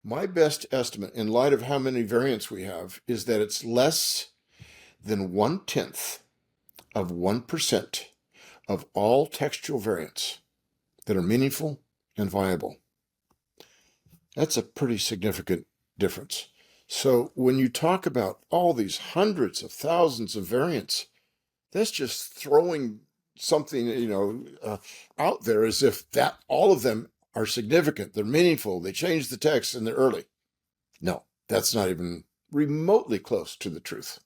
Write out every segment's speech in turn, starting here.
My best estimate, in light of how many variants we have, is that it's less than 1/10 of 1% of all textual variants that are meaningful and viable. That's a pretty significant difference. So when you talk about all these hundreds of thousands of variants, that's just throwing something, out there as if that all of them are significant, they're meaningful, they change the text, and they're early. No, that's not even remotely close to the truth.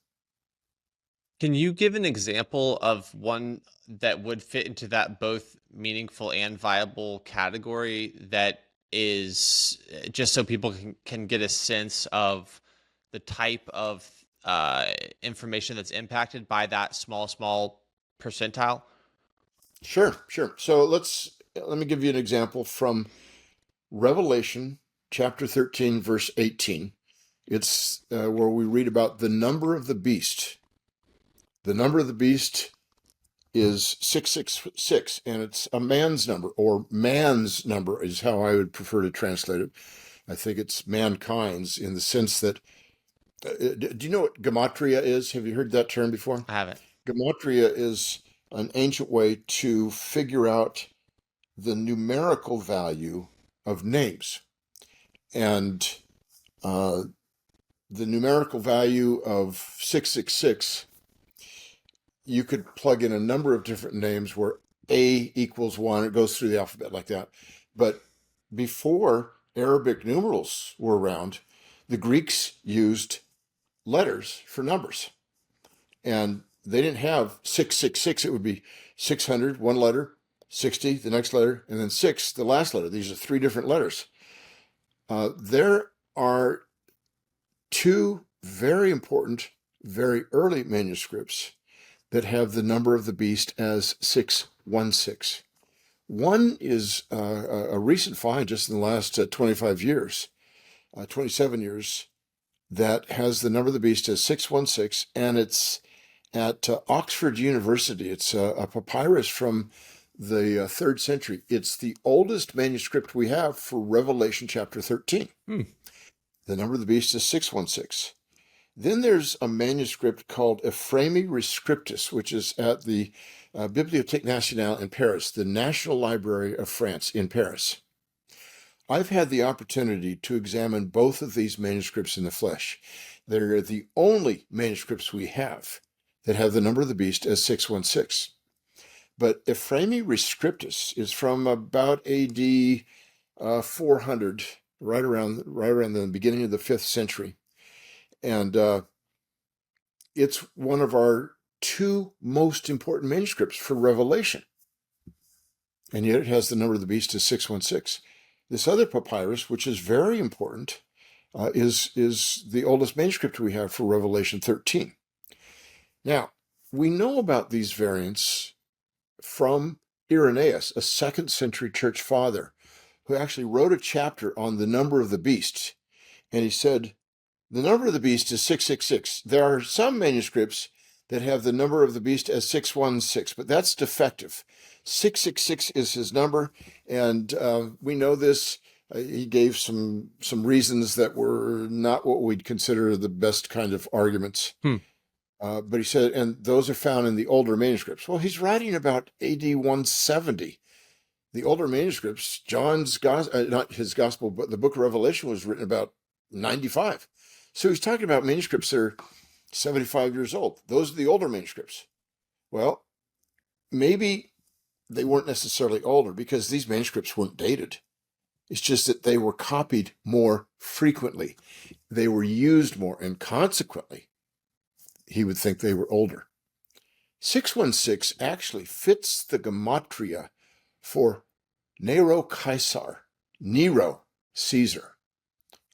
Can you give an example of one that would fit into that both meaningful and viable category that is just so people can get a sense of the type of uh, information that's impacted by that small percentile? Sure, sure. So let me give you an example from Revelation chapter 13, verse 18. It's where we read about the number of the beast. The number of the beast is 666, and it's a man's number, or man's number is how I would prefer to translate it. I think it's mankind's in the sense that, do you know what gematria is? Have you heard that term before? I haven't. Gematria is an ancient way to figure out the numerical value of names. And uh, the numerical value of 666, you could plug in a number of different names where A equals 1. It goes through the alphabet like that. But before Arabic numerals were around, the Greeks used letters for numbers. And they didn't have 666. It would be 600, one letter, 60, the next letter, and then 6, the last letter. These are three different letters. There are two very important, very early manuscripts that have the number of the beast as 616. One is a recent find just in the last 25 years, 27 years, that has the number of the beast as 616, and it's at Oxford University. It's a papyrus from the 3rd century. It's the oldest manuscript we have for Revelation chapter 13. Hmm. The number of the beast is 616. Then there's a manuscript called Ephraemi Rescriptus, which is at the Bibliothèque Nationale in Paris, the National Library of France in Paris. I've had the opportunity to examine both of these manuscripts in the flesh. They're the only manuscripts we have that have the number of the beast as 616. But Ephraemi Rescriptus is from about AD 400, right around the beginning of the 5th century. And it's one of our two most important manuscripts for Revelation. And yet it has the number of the beast as 616. This other papyrus, which is very important, is the oldest manuscript we have for Revelation 13. Now, we know about these variants from Irenaeus, a 2nd century church father, who actually wrote a chapter on the number of the beast. And he said, the number of the beast is 666. There are some manuscripts that have the number of the beast as 616, but that's defective. 666 is his number, and we know this. He gave some reasons that were not what we'd consider the best kind of arguments. Hmm. But he said, and those are found in the older manuscripts. Well, he's writing about AD 170. The older manuscripts, John's gospel, not his gospel, but the book of Revelation was written about 95. So he's talking about manuscripts that are 75 years old. Those are the older manuscripts. Well, maybe they weren't necessarily older because these manuscripts weren't dated. It's just that they were copied more frequently. They were used more, and consequently, he would think they were older. 616 actually fits the gematria for Nero Caesar, Nero Caesar.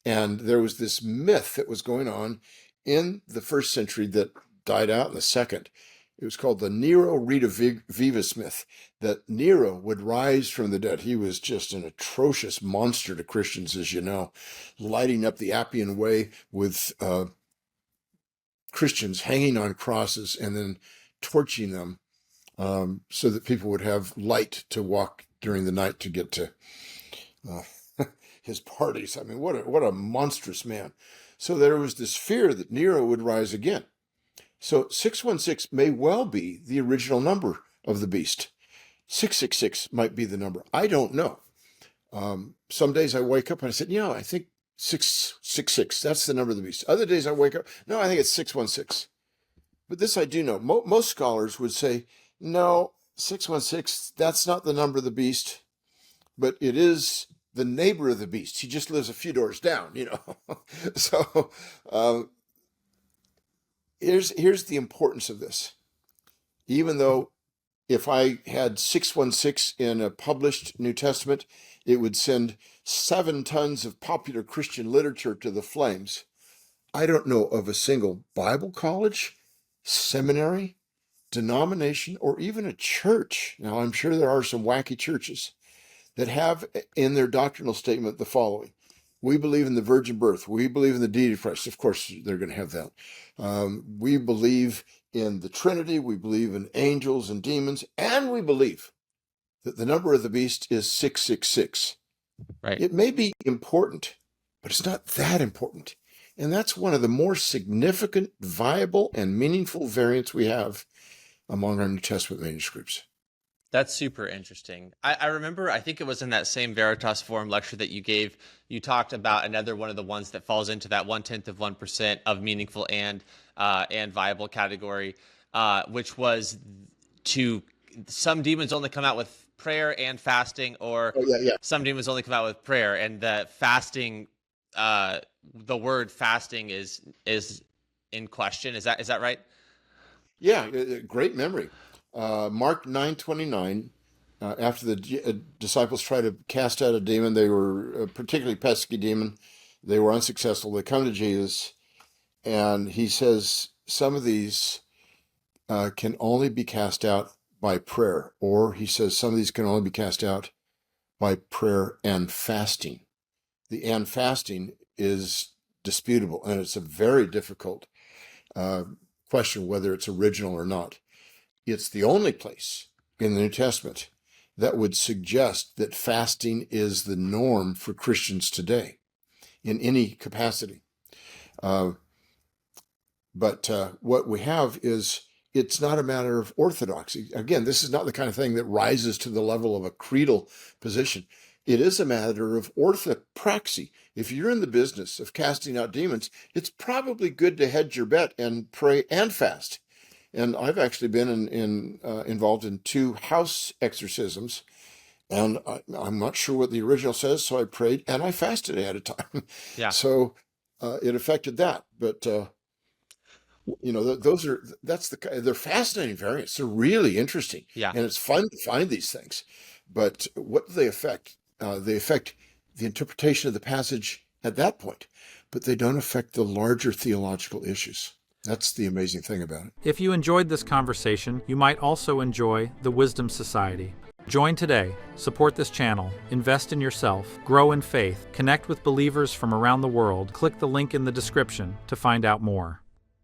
And there was this myth that was going on in the 1st century that died out in the 2nd. It was called the Nero Redivivus myth, that Nero would rise from the dead. He was just an atrocious monster to Christians, as you know, lighting up the Appian Way with Christians hanging on crosses and then torching them so that people would have light to walk during the night to get to his parties. I mean, what a monstrous man. So there was this fear that Nero would rise again. So 616 may well be the original number of the beast. 666 might be the number. I don't know. Some days I wake up and I said, I think 666, that's the number of the beast. Other days I wake up, no, I think it's 616. But this I do know. Most scholars would say, no, 616, that's not the number of the beast, but it is the neighbor of the beast. He just lives a few doors down, So here's the importance of this. Even though if I had 616 in a published New Testament, it would send 7 tons of popular Christian literature to the flames. I don't know of a single Bible college, seminary, denomination, or even a church. Now, I'm sure there are some wacky churches that have in their doctrinal statement the following. We believe in the virgin birth. We believe in the deity of Christ. Of course, they're going to have that. We believe in the Trinity. We believe in angels and demons. And we believe that the number of the beast is 666. Right. It may be important, but it's not that important. And that's one of the more significant, viable, and meaningful variants we have among our New Testament manuscripts. That's super interesting. I remember, I think it was in that same Veritas Forum lecture that you gave, you talked about another one of the ones that falls into that 0.1% of meaningful and viable category, which was to some demons only come out with prayer and fasting, or some demons only come out with prayer, and the fasting, the word fasting is in question. Is that right? Yeah, great memory. Mark 9:29, after the disciples try to cast out a demon, they were a particularly pesky demon. They were unsuccessful. They come to Jesus, and he says some of these can only be cast out by prayer, or he says some of these can only be cast out by prayer and fasting. The and fasting is disputable, and it's a very difficult question whether it's original or not. It's the only place in the New Testament that would suggest that fasting is the norm for Christians today in any capacity. But what we have is, it's not a matter of orthodoxy. Again, this is not the kind of thing that rises to the level of a creedal position. It is a matter of orthopraxy. If you're in the business of casting out demons, it's probably good to hedge your bet and pray and fast. And I've actually been involved in 2 house exorcisms, and I'm not sure what the original says, so I prayed and I fasted ahead of time. Yeah. So it affected that. But they're fascinating variants. They're really interesting. Yeah. And it's fun to find these things. But what do they affect? They affect the interpretation of the passage at that point, but they don't affect the larger theological issues. That's the amazing thing about it. If you enjoyed this conversation, you might also enjoy the Wisdom Society. Join today, support this channel, invest in yourself, grow in faith, connect with believers from around the world. Click the link in the description to find out more.